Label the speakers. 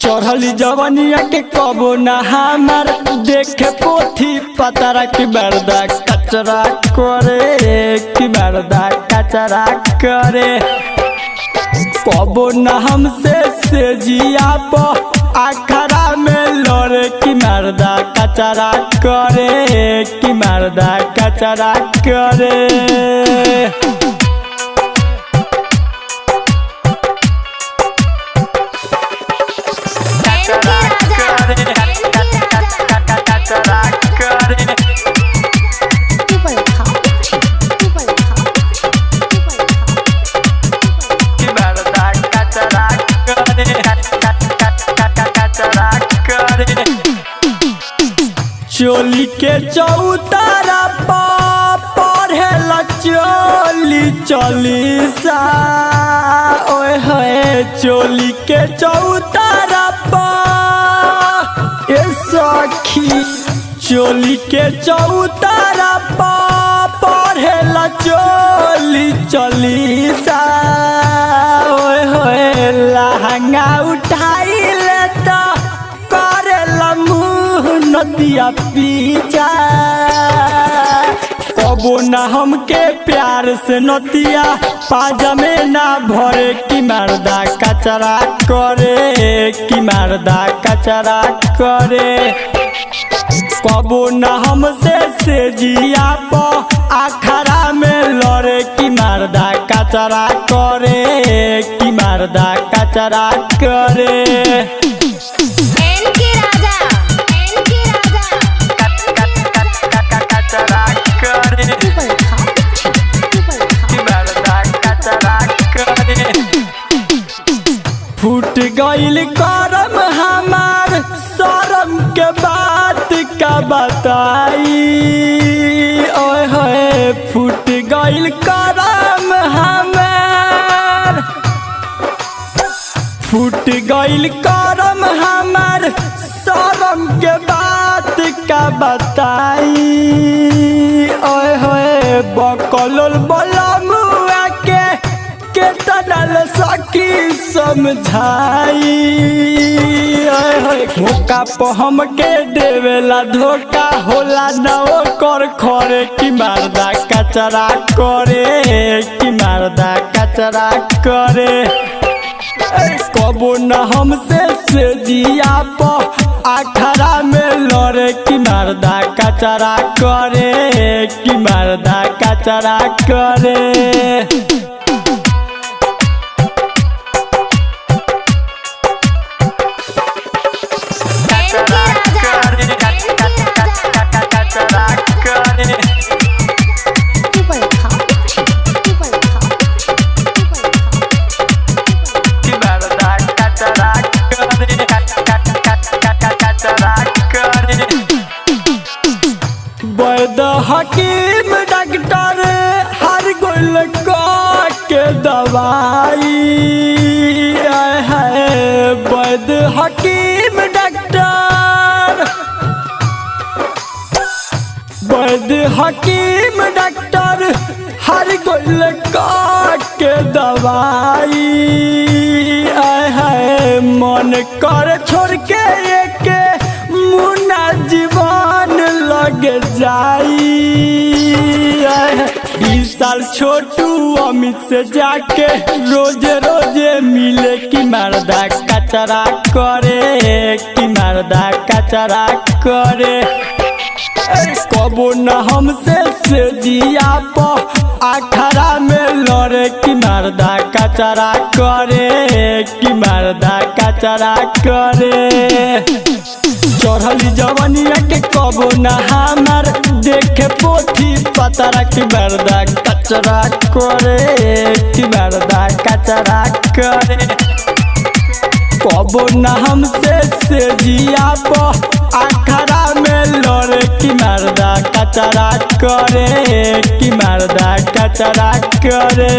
Speaker 1: चढ़ली जवनिया के कबो ना हमार देखे पोथी पतरा की बरदा कचरा करे की बरदा कचरा करे कबो ना हमसे से जिया पो आखरा में लड़े की मर्दा कचरा करे की मर्दा कचरा करे चोली के चौतारा पढ़ेला चोली चलीसा ओए है चोली के चौतारा ए सखी चोली के चौतारा पढ़ेला चोली चलीसा ओए होए लहंगा उठाई लेता करेला मुँह नदिया पीछा कबो ना हमके प्यार से नदिया पाजामे ना भरे की मर्दा कचरा करे की मर्दा कचरा करे कबो ना हमसे से जिया पो आखरा में लड़े की मर्दा कचरा करे की मर्दा कचरा करे फूट गईल करम हमार शरम के बात का बताई ओए होए फूट गईल करम हमार फूट गईल करम हमार शरम के बात का बताई ओए होए बकलोल बोला मुआ के तड़ल सकी समझाई धोखा पर हमके देवेला धोखा होला न ओकर खरे की मर्दा कचरा करे की मर्दा कचरा करे कबो न हमसे से जिया पो आखरा में लड़े की मर्दा कचरा करे की मर्दा कचरा करे वैद हकीम डॉक्टर हर गोल के दवाई है वैद हकीम डॉक्टर वैद हकीम डॉक्टर हर गोल के दवाई है मन कर छोड़ के एक मुन्ना जीवन लग जाई 20 साल छोटू अमित से जाके रोजे रोजे मिले की मर्दा कचरा करे की मर्दा कचरा करे कबो न हमसे से जिया पो आखरा में लड़े की मर्दा कचरा करे की मर्दा कचरा करे चढ़ली जवनिया के कबो ना हमार देखे पोथी पतरा की मर्दा कचरा करे की मर्दा कचरा करे कबो ना हमसे से जिया पो आखरा में लड़े की मर्दा कचरा करे की मर्दा कचरा करे।